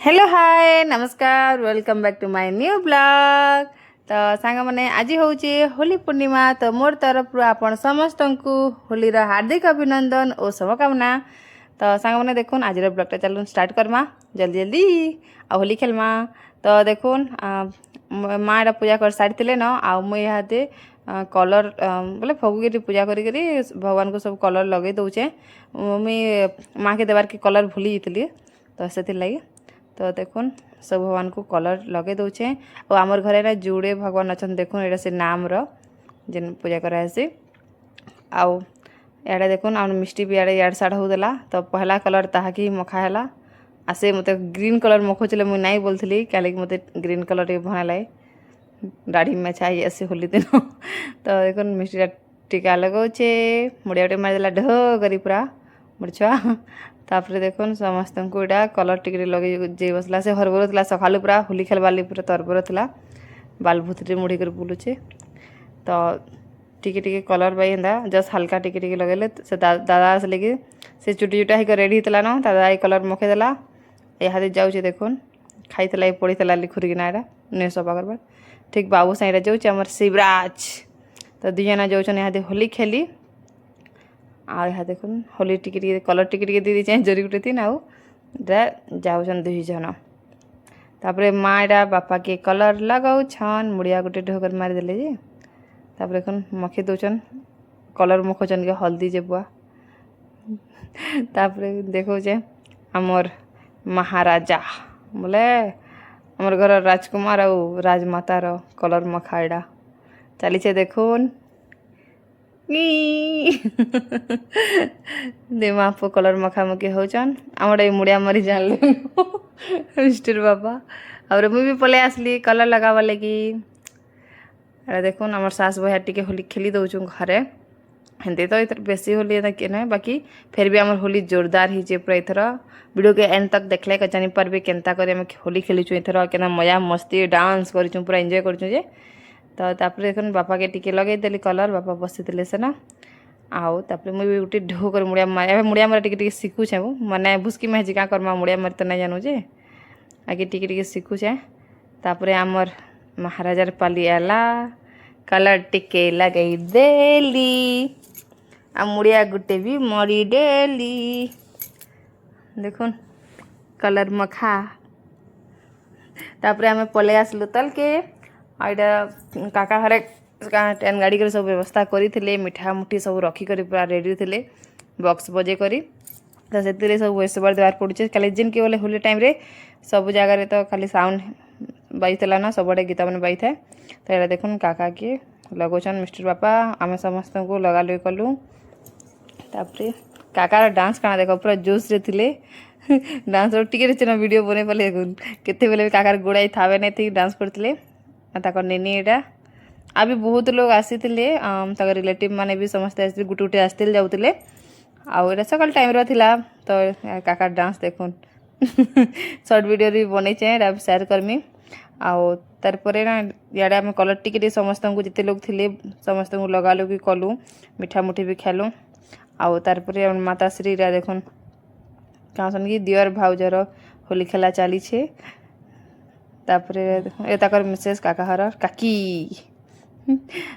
Hello hi नमस्कार welcome back to my new blog. तो song मैंने आज हूँ होली पूर्णिमा। तो मोर तरफ आपण समस्त को होली हार्दिक अभिनंदन और शुभकामना। तो सांग मैंने देखुन आज ब्लॉगटा चलून स्टार्ट करमा जल्दी जल्दी आ होली खेलमा। तो देखुन माँ एटा पूजा कर सारी न आ मुझे यहाँ कलर बोले फगुकी पूजा करी भगवान को सब कलर लगे दौचे। मुई माँ के देवार के कलर भूली जाती तो से लगी। तो देखुन सब भगवान को कलर लगे दौचे। और आमर घरे ना जुड़े भगवान अच्छा देखुन एटा से नाम जेन पूजा करासी। आउ इे देखुन आम मिष्टी भी इे इड़ साड़ होदेला। तो पहला कलर ताकि ही मखा है आ से मत ग्रीन कलर मखुले मुझे नहीं बोलती क्या मत ग्रीन कलर भल लगे दाढ़ी में छाई आसे होली दिन। तो देखुन मिष्टी टीका लगाऊे मुड़िया टे मारिदेला ढ करी पूरा मुड़छुआ। तापर देखुन समस्त को इटा कलर टिके लगे जे बसला से हरबर था सकालू पूरा होली खेलबार पूरा तरबर था बाल भूतरे मुड़ी कर बुलूचे। तो टिके टिके कलर बाई एंदा जस्ट हल्का टिके टिके लगेले से दादा आसले कि से चुटी चुटा होकर रेडी होता न दादा ये कलर मखेदेला यहाँ जाऊे देखुन खाई पड़ीला लिखुरीना एटा नुह सफा करबार ठीक बाबू साइड जाऊे आमर शिवराज। तो दुई जना जाऊन यहाँ होली खेली आ यहाँ देखुन होली टिके कलर टिके दी दीचे जोरी गुटे थी आउ जाऊन दुई जन। तापर माँ एटा बापा के कलर लगाऊन मुड़िया गोटे ढोकर मारिदेले जे तापर देखुन मखी दौन कलर मखुचन के हल्दी जे बुआ। तापर देखोचे आमर महाराजा बोले आमर घर राजकुमार और राजमातार कलर मखा एटा चलीचे देखुन दिमाग कलर मखामुखी होचन आमर ये मुड़िया मरी जान मिस्टर बाबा। और मुझे भी पले आसली कलर लगावा लगी। अरे देखुन आमर सास बहिया टिके होली खेली दौचु घरे हेंते तो इधर बेसी होली कि ना बाकी फिर भी आमर होली जोरदार ही पूरा इथर वीडियो के एंड तक देखले जानी पारबे केनता करे हम होली खेलीचु इथर केना मजा मस्ती डांस करूँ पूरा एंजॉय करूँ जे। तो तापर देखुन बापा के टिके लगेदेली कलर बापा बसी सेना आउ तापर मुझे गोटे ढो कर मुड़िया मारे मुड़िया मारे टिके शिखुचे मैंने भुस्की में क्या करमा मुड़िया मारे तो नहीं जानू जे आगे टिके शिखुचे। तापर आमर महाराजार पाली आला कलर टिके लगे देली आ मुड़िया गुटे भी मरी डेली देखुन कलर मखा। तापर आम पले आसलु तल के आईटा काका हरे टेन गाड़ी कर सब व्यवस्था करी मिठा मुठी सब रखिक पूरा रेडी थे बॉक्स बजे करी। तो से सब वेसबार देवार पड़े खाली जिन के बोले होली टाइम रे सब जगार तो खाली साउंड बाजला ना सबड़े गीता मैंने बाई थाए। तो यहाँ देखुन काका के लगौन मिस्टर बापा आम समस्त को लगा लुई कलु। तापर काकार डांस काना देख पूरा जोश रे थिले डांस टिके चेना वीडियो बने पाले देखुन केते बेले काकार गोड़ाई थावे नहीं थी डांस करते ताकर नेनी एटा आ भी बहुत लोग आसी रिलेटिव माने भी समस्त आस गुटे गुटे आसते जाऊे आउ सकाल टाइम रहा। तो काका डांस देखुन सर्ट वीडियो भी बन सेयार करमी आउ तार ना इे आम कलर टिके समस्त को जिते लोग थे समस्त को लगा लुगी कलु मिठा मुठी भी खेलु आउ तार माताश्री देखुन कहसन कि दियर भाउजर होली खेला चली छे। तापर मिसेस काका हर काकी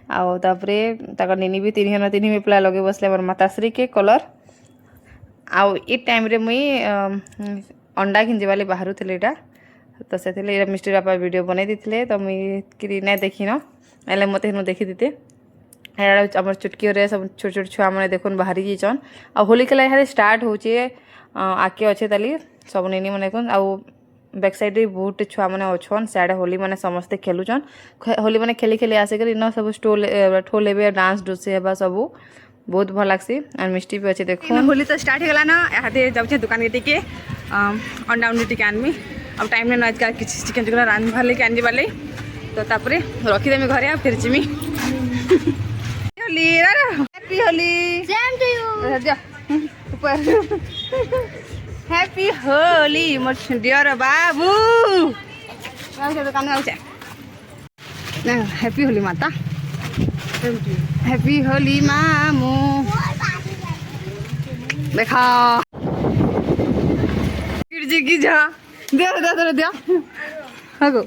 आउ तापर निनी भी तीन जन तीन पिला लगे बसले मोर माताश्री के कलर आउ ये टाइम रे मुई अंडा घिंजवाली बाहर थे यहाँ। तो से मिस्टर बापा वीडियो बनई देते तो मुझे नहीं देखी न एले मत देखी देते आम चुटकी रे सब छोट छोट छुआ मैंने देखुन बाहरी जाइछन आ होली खेला यहाँ स्टार्ट होचे आके अच्छे ताली सब निनी मैंने देखुन आउ बैक साइड रे बहुत छुआ मैंने अच्छन सियाड़े होली मैंने समस्ते खेलुचन होली मैंने खेली खेली आसिक इन सब स्टोल ठोल हे डांस डुसे हे सब बहुत भल लगसी और मिष्टी भी अच्छे देखो होली तो स्टार्ट होगा ना यहाँ जाऊे दुकान के टिके अंडा उंडी टिके आनमी अब टाइम नहीं आज किसी चिकेन चिकेन रांधवा लेके आनी बाले। तो तापर रखीदेमी घरे आ फिर जिमी Holi happy Holi same to you जा ऊपर हैप्पी होली मोर डियर बाबू दुकान आउचे हैप्पी होली माता हैप्पी होली मामू देखा गिरजी की जा दियो दियो दियो दियो हागो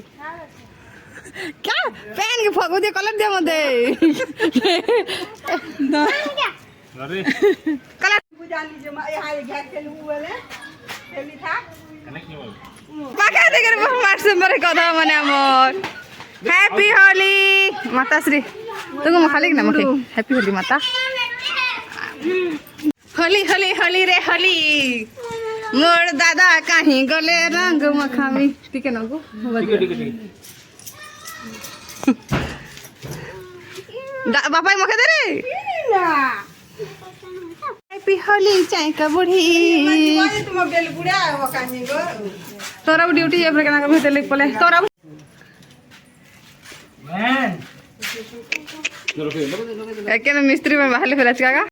क्या पेन के फगो दियो कलर दियो मते अरे कलर बुझा लीजिए यहाँ घर खेलू वाले खेली था कनेक्ट नहीं हुआ पाका देकर व्हाट्सएप पर कथा माने हमर हैप्पी होली माता श्री तुम खाली ना मके हैप्पी होली माता होली होली होली रे होली मोर दादा कहीं गले रंग मखामी ठीक है ना को ठीक है बापा मखे दे रे हैप्पी होली चाय का बुढ़ी तुम बेल बुढ़ा हो कानी गो तोरा ड्यूटी है केना के भेते लिख पले तोरा मैन केना मिस्त्री में बाहर फेरा का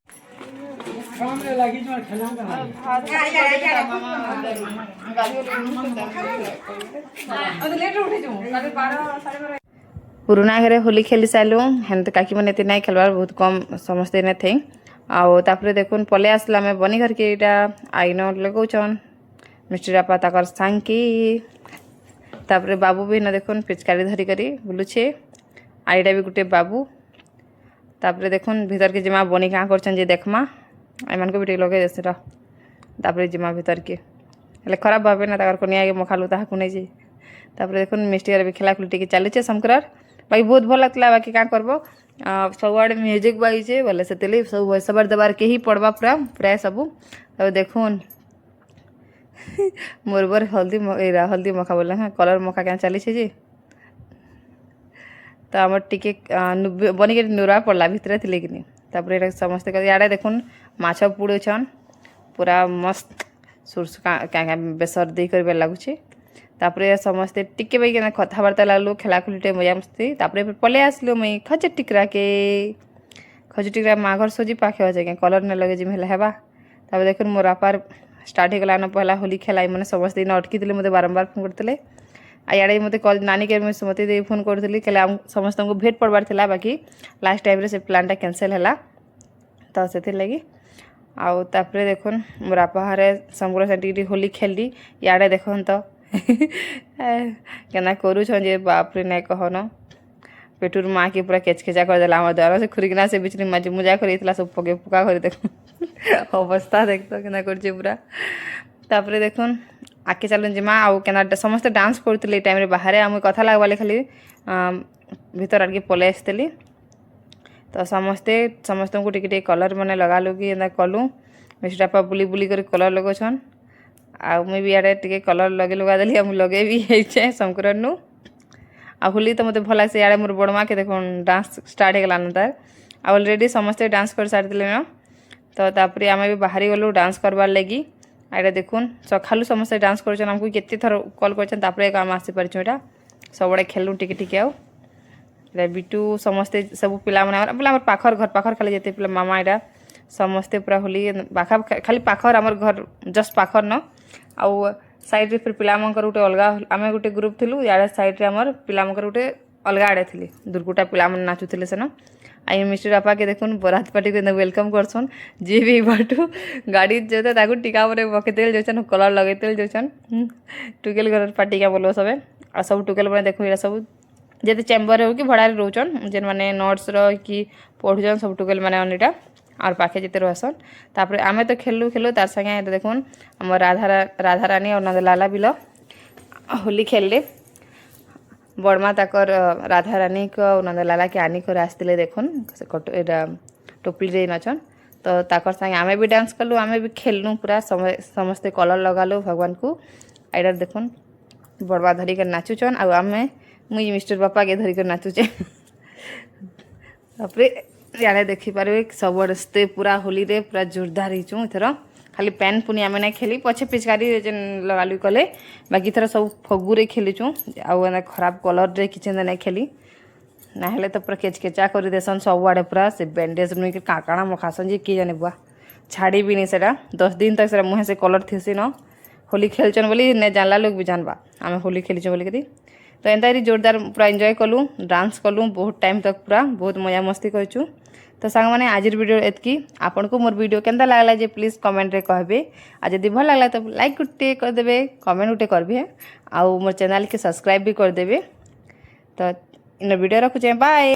पुराना घरे होली खेली सारू हेन तो काकी मैंने नहीं खेलवार बहुत कम समस्ते ने थे आउे देखुन पले आसला आम बनी घर के आईन लगौन मिस्त्री बापा तक सांग की तापर बाबू भी न देखुन पिचकारी धरी करी बुलुछे आईटा भी गोटे बाबू तापर देखुन भीतर के जिमा बनी क्या कर देखमा एमान को भी लगे देस तापर जिमा भीतर के हेल्ले खराब भावे ना तक कनिया के मखालू ताकू नहीं जे तापर देखुन मिस्टी भी खेला खुली टी चलुचे शंकर बाकी बहुत भल लगता बाकी क्या करब सबुआड़े म्यूजिक बाजे बोले से सब वॉइस ओवर देवार के ही पड़वा पूरा प्राय सबू तब देखुन मोर बर हल्दी मखा बोले हाँ कलर मखा क्या चली जे तो आम टे बनिक नुरा पड़ा भितर थी कि तापर समस्ते इे देखुन माछ पुड़छन पूरा मस्त सुरस क्या बेसर दे कर लगुच तापर समस्ते टिके बैक कथबार्ता लगलु खेलाखुली टे मजा मस्ती तापर पले आसलु मुई खजूर टिकरा माँ घर सोजी पाखे अच्छे क्या कलर नहीं लगे जिम हेल्ला तापर देखुन मोर बापार स्टार्ट होगा न पहला होली खेला मैंने समस्ते अटकी मतलब बारंबार फोन करते आड़े मत कल नानी के मत फोन करी समस्त को भेट पड़बार था बाकी लास्ट टाइम से प्लानटा कैंसल है तो से लगी आउे देखुन मोर बापा हरे समग्र से होली खेली इे देखन तो केना करूछन जे बाप रे नहीं कहन पेटूर माँ के पूरा केचकेचा करदेला द्वारा से खुरिकना से बिचरी मज मुजा कर सब पके पुका कर देख अवस्था देख तो केना कर पूरा तापर देखुन आके चलन जिमा आउ केना समस्त डांस करते टाइम बाहर आम कथा लगवाले खाली भीतर आड़के पलि आसती तो समस्त को टिके कलर मैंने लगा लुगी कलु मिस्टर बापा बुली बुली कर कलर लगौन मुई भी इे टे कलर लगे लुगा देली लगे भी है शंकर नु होली तो मत भल लगे इे मोर बड़ माँ के देख डांस स्टार्ट होगा न तार अलरेडी समस्ते डांस कर सारी न तो तापर आम भी बाहरी गलु डांस करवार लगी इे देखुन सकालू समस्ते डांस करमको केते थर कल कर आम आसीपार यहाँ सबुड़े खेलु टिके टिके आउ बिटू समस्ते सब पिला बोले पाखर घर पाखर खाली जिते पिला मामा इटा समस्ते पूरा होली पाखा खाली पाखर आमर घर जस्ट पाखर न आउ साइड फिर पिला गोटे अलग आम गोटे ग्रुप थिलु इे साइड आमर पिला गोटे अलग आड़े थी दुर्गुटा पिला नाचुले सेन आई मिस्टर बापा के देखुन बरात पार्टी को वेलकम करसन जी भी बाटू गाड़ी जो टीका पकईते जान कलर लगेते जान टुकेल घर पार्टी क्या बोलो सबे आ सब टुकेल मैंने देखो ये सब जैसे चेम्बर हो कि भड़ारे रोचन जेन मैंने नर्स कि पढ़ुन सब टुकेल मैंने अनिटा और पाखे जिते रहसन तापर आम तो खेलु खेलु तार संगे देखुन आम राधा रानी और नंदलाला बिल होली खेलले बड़मा तकर राधा रानी को नंदलाला के आनी कर आसते देखुन टोपली दे नचन तो ताकर संगे आमे भी डांस कलु आमे भी खेलनु पूरा समस्ते कलर लगालु भगवान को आइडा देखुन बड़बा धरी कर नाचुचन आमे मुई मिस्टर बापा के धरी कर नाचुचे तापर इे देखिपारे सबस्ते पूरा होली रे पूरा जोरदार हो एथर खाली पैन पुनी आम ना खेली पछे पिचकारी जेन लगालु कले बाकी थर सब फगुरे खेलीचु आउ खराब कलर रे किसी नहीं खेली ना हेले तो पूरा केचकेचा कर देसन सब आड़े पूरा से बैंडेज नुई काकाणा मखासन जे किए जाने बुआ छाड़ी भी नहीं सेटा 10 दिन तक से मुहे से कलर थीसी न होली खेलचन बोली ने जानला लोग भी जानबा आम होली खेलीचु बोली तो एंता जोरदार पूरा एंजॉय कलु डांस कलु बहुत टाइम तक पूरा बहुत मजा मस्ती करचु तो सांग मैंने आज वीडियो एतकी आपन को मोर वीडियो केंता लागला जे प्लीज कमेंट रे कहबे आ जदी भल लागला तो लाइक गुटे कर देबे कमेंट गुटे करबे आ मोर चैनल के सब्सक्राइब भी कर देबे तो इन वीडियो रखुचे बाय।